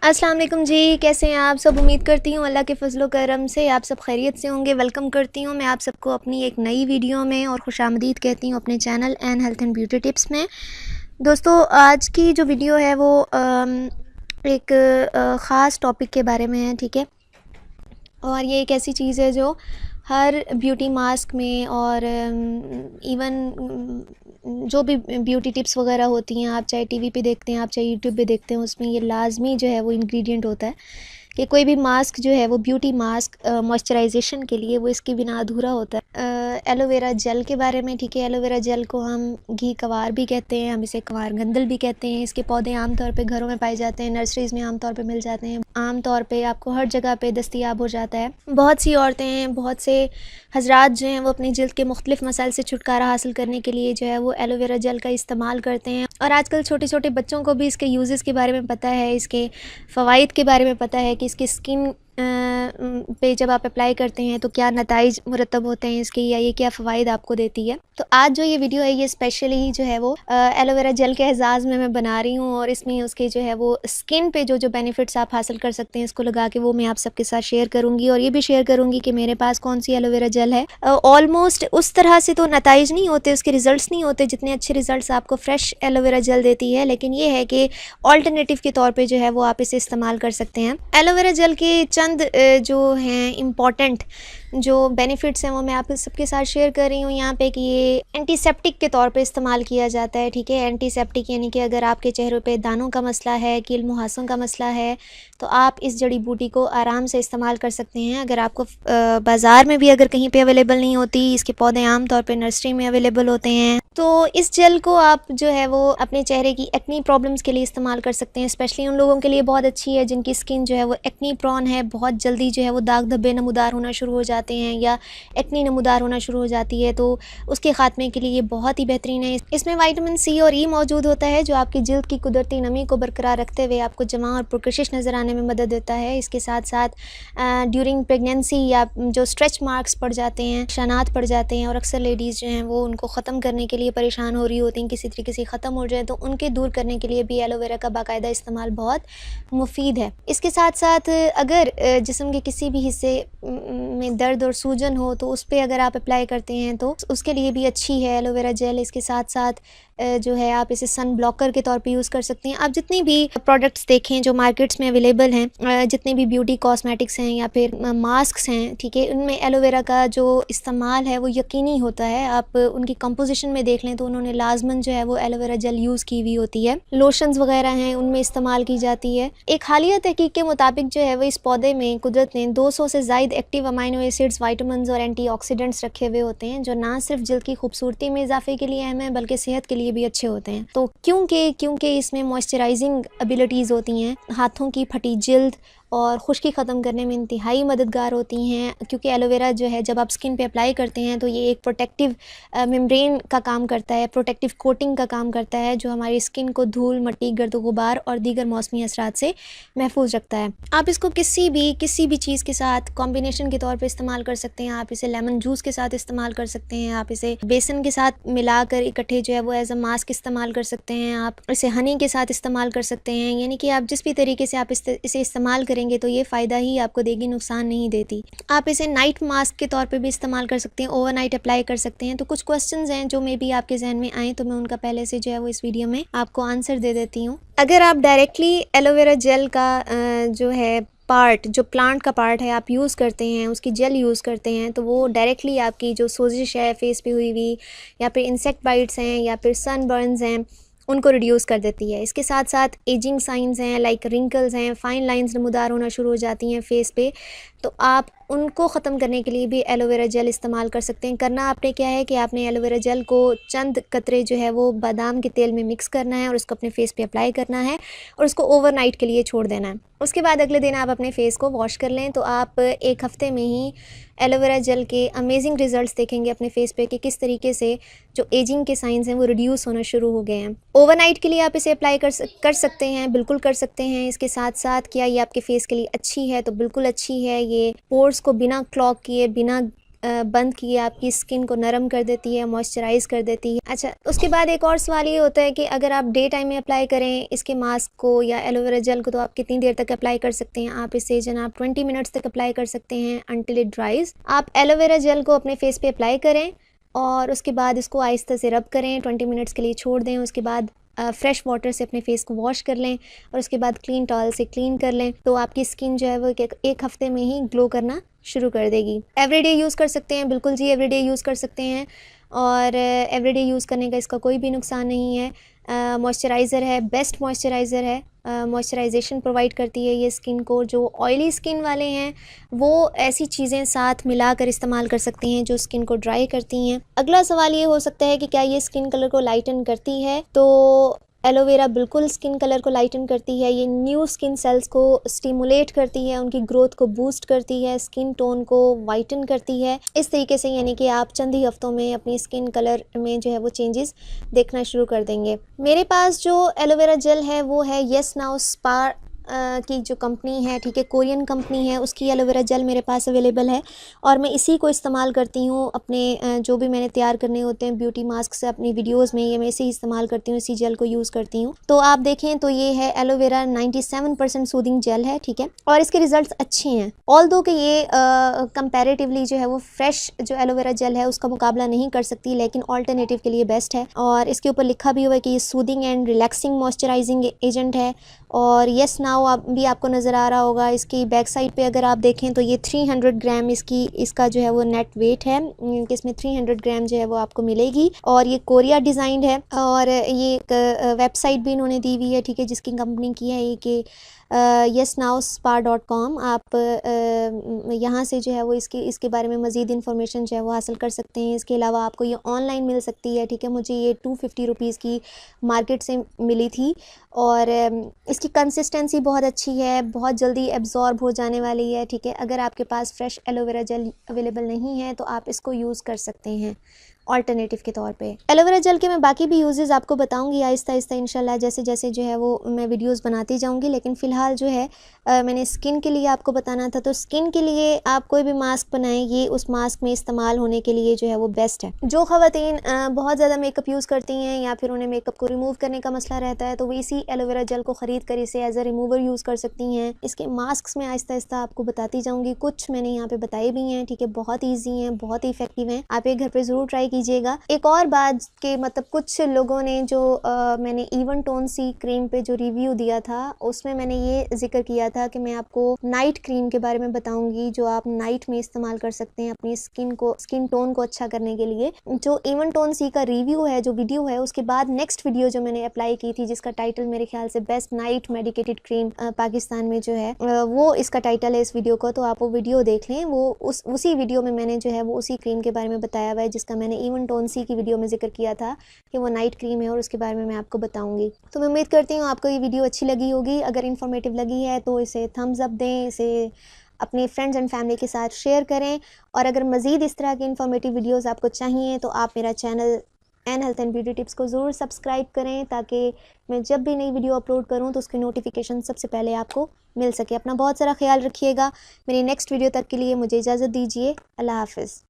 अस्सलाम वालेकुम जी, कैसे हैं आप सब। उम्मीद करती हूँ अल्लाह के फजलो करम से आप सब खैरियत से होंगे। वेलकम करती हूँ मैं आप सबको अपनी एक नई वीडियो में और खुशामदीद कहती हूँ अपने channel and health and beauty tips में। दोस्तों, आज की जो वीडियो है वो एक ख़ास टॉपिक के बारे में है, ठीक है। और ये एक ऐसी चीज़ है जो हर ब्यूटी मास्क में और इवन जो भी ब्यूटी टिप्स वगैरह होती हैं, आप चाहे टीवी पे देखते हैं, आप चाहे यूट्यूब पे देखते हैं, उसमें ये लाजमी जो है वो इंग्रेडिएंट होता है कि कोई भी मास्क जो है वो ब्यूटी मास्क मॉइस्चराइजेशन के लिए वो इसके बिना अधूरा होता है। एलोवेरा जेल के बारे में, ठीक है। एलोवेरा जेल को हम घी कवार भी कहते हैं, हम इसे कवार गंदल भी कहते हैं। इसके पौधे आमतौर पे घरों में पाए जाते हैं, नर्सरीज़ में आमतौर पे मिल जाते हैं, आमतौर पे आपको हर जगह पे दस्तयाब हो जाता है। बहुत सी औरतें हैं, बहुत से हजरात जो हैं वो अपनी जिल्द के मुख्तलिफ मसाइल से छुटकारा हासिल करने के लिए जो है वो एलोवेरा जेल का इस्तेमाल करते हैं। और आजकल छोटे छोटे बच्चों को भी इसके यूज़ेस के बारे में पता है, इसके फ़वाइद के बारे में पता है कि इसकी स्किन पे जब आप अप्लाई करते हैं तो क्या नताइज मुरतब होते हैं इसके, या ये क्या फ़वाइद आपको देती है। तो आज जो ये वीडियो है ये स्पेशली जो है वो एलोवेरा जेल के एजाज़ में मैं बना रही हूँ, और इसमें उसके जो है वो स्किन पे जो जो बेनिफिट्स आप हासिल कर सकते हैं इसको लगा के वो मैं आप सबके साथ शेयर करूँगी। और ये भी शेयर करूँगी कि मेरे पास कौन सी एलोवेरा जेल है। ऑलमोस्ट उस तरह से तो नताइज नहीं होते, उसके रिज़ल्ट नहीं होते जितने अच्छे रिज़ल्ट आपको फ्रेश एलोवेरा जेल देती है, लेकिन ये है कि ऑल्टरनेटिव के तौर पर जो है वो आप इसे इस्तेमाल कर सकते हैं। एलोवेरा जेल के चंद जो हैं इम्पॉर्टेंट जो बेनिफिट्स हैं वो मैं आप सबके साथ शेयर कर रही हूँ यहाँ पे कि ये एंटीसेप्टिक के तौर पे इस्तेमाल किया जाता है, ठीक है। एंटीसेप्टिक यानी कि अगर आपके चेहरे पे दानों का मसला है, कील मुहासों का मसला है, तो आप इस जड़ी बूटी को आराम से इस्तेमाल कर सकते हैं। अगर आपको बाज़ार में भी अगर कहीं पे अवेलेबल नहीं होती, इसके पौधे आम तौर पे नर्सरी में अवेलेबल होते हैं, तो इस जेल को आप जो है वो अपने चेहरे की एक्नी प्रॉब्लम्स के लिए इस्तेमाल कर सकते हैं। स्पेशली उन लोगों के लिए बहुत अच्छी है जिनकी स्किन जो है वो एक्नी प्रॉन है, बहुत जल्दी जो है वो दाग धब्बे नमूदार होना शुरू हो जाते हैं या एक्नी नमूदार होना शुरू हो जाती है, तो उसके ख़ात्मे के लिए ये बहुत ही बेहतरीन है। इसमें विटामिन सी और ई मौजूद होता है जो आपकी जिल्द की कुदरती नमी को बरकरार रखते हुए आपको जमा और पुरकशिश नज़र आने में मदद देता है। इसके साथ साथ ड्यूरिंग प्रेगनेंसी या जो स्ट्रेच मार्क्स पड़ जाते हैं, निशानात पड़ जाते हैं, और अक्सर लेडीज़ जो हैं वो उनको ख़त्म करने के लिए परेशान हो रही होती हैं, किसी तरीके से ख़त्म हो जाए, तो उनके दूर करने के लिए भी एलोवेरा का बाकायदा इस्तेमाल बहुत मुफीद है। इसके साथ साथ अगर जिस्म के किसी भी हिस्से में दर्द और सूजन हो तो उस पर अगर आप अप्लाई करते हैं तो उसके लिए भी अच्छी है एलोवेरा जेल। इसके साथ साथ जो है आप इसे सन ब्लॉकर के तौर पे यूज़ कर सकते हैं। आप जितनी भी प्रोडक्ट्स देखें जो मार्केट्स में अवेलेबल हैं, जितने भी ब्यूटी कॉस्मेटिक्स हैं या फिर मास्क्स हैं, ठीक है, उनमें एलोवेरा का जो इस्तेमाल है वो यकीनी होता है। आप उनकी कंपोजिशन में देख लें तो उन्होंने लाजमन जो है वो एलोवेरा जेल यूज़ की हुई होती है। लोशंस वगैरह हैं उनमें इस्तेमाल की जाती है। एक हालिया तहकीक के मुताबिक जो है वो इस पौधे में कुदरत ने 200 से ज़ायद एक्टिव अमाइनो एसिड्स, विटामिन्स और एंटीऑक्सीडेंट्स रखे हुए होते हैं जो ना सिर्फ जिल्द की खूबसूरती में इजाफे के लिए अहम है बल्कि सेहत के लिए भी अच्छे होते हैं। तो क्योंकि इसमें मॉइस्चराइजिंग एबिलिटीज़ होती हैं, हाथों की फटी जिल्द और खुश्की ख़त्म करने में इंतहाई मददगार होती हैं। क्योंकि एलोवेरा जो है जब आप स्किन पे अप्लाई करते हैं तो ये एक प्रोटेक्टिव मेम्ब्रेन का काम करता है, प्रोटेक्टिव कोटिंग का काम करता है जो हमारी स्किन को धूल, मिट्टी, गर्द गुबार और दीगर मौसमी असरात से महफूज रखता है। आप इसको किसी भी चीज़ के साथ कॉम्बिनेशन के तौर पर इस्तेमाल कर सकते हैं। आप इसे लेमन जूस के साथ इस्तेमाल कर सकते हैं, आप इसे बेसन के साथ मिलाकर इकट्ठे जो है वो एज अ मास्क इस्तेमाल कर सकते हैं, आप इसे हनी के साथ इस्तेमाल कर सकते हैं। यानी कि आप जिस भी तरीके से आप इसे इस्तेमाल करेंगे तो ये फ़ायदा ही आपको देगी, नुकसान नहीं देती। आप इसे नाइट मास्क के तौर पे भी इस्तेमाल कर सकते हैं, ओवरनाइट अप्लाई कर सकते हैं। तो कुछ क्वेश्चंस हैं जो मे बी आपके जहन में आए तो मैं उनका पहले से जो है वो इस वीडियो में आपको आंसर दे देती हूँ। अगर आप डायरेक्टली एलोवेरा जेल का जो है पार्ट, जो प्लांट का पार्ट है आप यूज़ करते हैं, उसकी जेल यूज़ करते हैं, तो वो डायरेक्टली आपकी जो सोजिश है फेस पे हुई हुई, या फिर इंसेक्ट बाइट्स हैं, या फिर सन बर्न्स हैं, उनको रिड्यूस कर देती है। इसके साथ साथ एजिंग साइंस हैं, लाइक रिंकल्स हैं, फाइन लाइंस नमूदार होना शुरू हो जाती हैं फेस पे, तो आप उनको ख़त्म करने के लिए भी एलोवेरा जेल इस्तेमाल कर सकते हैं। करना आपने क्या है कि आपने एलोवेरा जेल को चंद कतरे जो है वो बादाम के तेल में मिक्स करना है और उसको अपने फेस पे अप्लाई करना है और उसको ओवरनाइट के लिए छोड़ देना है। उसके बाद अगले दिन आप अपने फेस को वॉश कर लें तो आप एक हफ़्ते में ही एलोवेरा जेल के अमेजिंग रिजल्ट्स देखेंगे अपने फेस पे कि किस तरीके से जो एजिंग के साइंस हैं वो रिड्यूस होना शुरू हो गए हैं। ओवरनाइट के लिए आप इसे अप्लाई कर सकते हैं, बिल्कुल कर सकते हैं। इसके साथ साथ क्या ये आपके फेस के लिए अच्छी है? तो बिल्कुल अच्छी है। ये पोर्स को बिना क्लॉग किए, बिना बंद किए आपकी स्किन को नरम कर देती है, मॉइस्चराइज़ कर देती है। अच्छा, उसके बाद एक और सवाल ये होता है कि अगर आप डे टाइम में अप्लाई करें इसके मास्क को या एलोवेरा जेल को, तो आप कितनी देर तक अप्लाई कर सकते हैं? आप इसे जनाब 20 मिनट्स तक अप्लाई कर सकते हैं अनटिल इट ड्राइज़। आप एलोवेरा जेल को अपने फेस पे अप्लाई करें और उसके बाद इसको आहिस्ता से रब करें, 20 मिनट्स के लिए छोड़ दें। उसके बाद फ्रेश वाटर से अपने फेस को वॉश कर लें और उसके बाद क्लीन टॉवल से क्लीन कर लें, तो आपकी स्किन जो है वो एक हफ्ते में ही ग्लो करना शुरू कर देगी। एवरीडे यूज़ कर सकते हैं, बिल्कुल जी एवरीडे यूज़ कर सकते हैं और एवरीडे यूज़ करने का इसका कोई भी नुकसान नहीं है। मॉइस्चराइज़र है, बेस्ट मॉइस्चराइज़र है, मॉइस्चराइजेशन प्रोवाइड करती है ये स्किन को। जो ऑयली स्किन वाले हैं वो ऐसी चीज़ें साथ मिलाकर इस्तेमाल कर सकते हैं जो स्किन को ड्राई करती हैं। अगला सवाल ये हो सकता है कि क्या ये स्किन कलर को लाइटन करती है? तो एलोवेरा बिल्कुल स्किन कलर को लाइटन करती है। ये न्यू स्किन सेल्स को स्टिमुलेट करती है, उनकी ग्रोथ को बूस्ट करती है, स्किन टोन को वाइटन करती है। इस तरीके से यानी कि आप चंद ही हफ्तों में अपनी स्किन कलर में जो है वो चेंजेस देखना शुरू कर देंगे। मेरे पास जो एलोवेरा जेल है वो है येस नाउ स्पा की जो कंपनी है, ठीक है, कोरियन कंपनी है, उसकी एलोवेरा जेल मेरे पास अवेलेबल है और मैं इसी को इस्तेमाल करती हूँ अपने जो भी मैंने तैयार करने होते हैं ब्यूटी मास्क से अपनी वीडियोस में, ये मैं इसे ही इस्तेमाल करती हूँ, इसी जेल को यूज़ करती हूँ। तो आप देखें तो ये है एलोवेरा 97% सूदिंग जेल है, ठीक है, और इसके रिजल्ट्स अच्छे हैं। ऑल्दो कि ये कंपैरेटिवली जो है वो फ्रेश जो एलोवेरा जेल है उसका मुकाबला नहीं कर सकती, लेकिन ऑल्टरनेटिव के लिए बेस्ट है। और इसके ऊपर लिखा भी हुआ है कि ये soothing and relaxing moisturising agent है। और येस नाउ भी आपको नज़र आ रहा होगा। इसकी बैक साइड पे अगर आप देखें तो ये 300 ग्राम इसका जो है वो नेट वेट है कि इसमें 300 ग्राम जो है वो आपको मिलेगी। और ये कोरिया डिज़ाइंड है और ये एक वेबसाइट भी इन्होंने दी हुई है, ठीक है, जिसकी कंपनी की है ये कि yesnowspa.com। आप यहाँ से जो है वो इसके बारे में मज़ीद इन्फॉर्मेशन जो है वो हासिल कर सकते हैं। इसके अलावा आपको ये ऑनलाइन मिल सकती है, ठीक है। मुझे ये 250 रुपीज़ की मार्केट से मिली थी और इसकी कंसिस्टेंसी बहुत अच्छी है, बहुत जल्दी एब्जॉर्ब हो जाने वाली है, ठीक है। अगर आपके पास फ्रेश एलोवेरा जेल अवेलेबल नहीं है तो आप इसको यूज़ कर सकते हैं ऑल्टरनेटिव के तौर पे। एलोवेरा जेल के मैं बाकी भी यूजेस आपको बताऊंगी आहिस्ता आहिस्ता इंशाल्लाह, जैसे जैसे जो है वो मैं वीडियोस बनाती जाऊंगी। लेकिन फ़िलहाल जो है मैंने स्किन के लिए आपको बताना था। तो स्किन के लिए आप कोई भी मास्क बनाएं, ये उस मास्क में इस्तेमाल होने के लिए जो है वो बेस्ट है। जो ख़वातीन बहुत ज़्यादा मेकअप यूज़ करती हैं या फिर उन्हें मेकअप को रिमूव करने का मसला रहता है तो वो इसी एलोवेरा जेल को ख़रीद कर इसे एज अ रिमूवर यूज़ कर सकती हैं। इसके मास्क में आहिस्ता आहिस्ता आपको बताती जाऊँगी, कुछ मैंने यहाँ पर बताए भी हैं, ठीक है। बहुत ईजी हैं, बहुत ही इफेक्टिव हैं, आप एक घर पर ज़रूर ट्राई कीजिएगा। एक और बात कि मतलब कुछ लोगों ने जो मैंने इवन टोन सी क्रीम पे जो रिव्यू दिया था उसमें मैंने ये जिक्र किया था कि मैं आपको नाइट क्रीम के बारे में बताऊंगी जो आप नाइट में इस्तेमाल कर सकते हैं अपनी स्किन टोन को अच्छा करने के लिए। जो इवन टोन सी का रिव्यू है, जो वीडियो है, उसके बाद नेक्स्ट वीडियो जो मैंने अप्लाई की थी जिसका टाइटल मेरे ख्याल से best night medicated cream Pakistan में जो है वो इसका टाइटल है इस वीडियो को। तो आप वो वीडियो देख लें, वो उसी वीडियो में मैंने जो है वो उसी क्रीम के बारे में बताया हुआ है जिसका मैंने इवन टोन सी की वीडियो में जिक्र किया था कि वो नाइट क्रीम है और उसके बारे में मैं आपको बताऊंगी। तो मैं उम्मीद करती हूँ आपको ये वीडियो अच्छी लगी होगी। अगर इन्फॉर्मेटिव लगी है तो इसे थम्स अप दें, इसे अपने फ्रेंड्स एंड फैमिली के साथ शेयर करें। और अगर मज़ीद इस तरह की इन्फॉर्मेटिव वीडियोस आपको चाहिए तो आप मेरा channel N health and beauty tips को ज़रूर सब्सक्राइब करें ताकि मैं जब भी नई वीडियो अपलोड करूं तो उसकी नोटिफिकेशन सबसे पहले आपको मिल सके। अपना बहुत सारा ख्याल रखिएगा। मेरी नेक्स्ट वीडियो तक के लिए मुझे इजाज़त दीजिए। अल्लाह हाफ़िज़।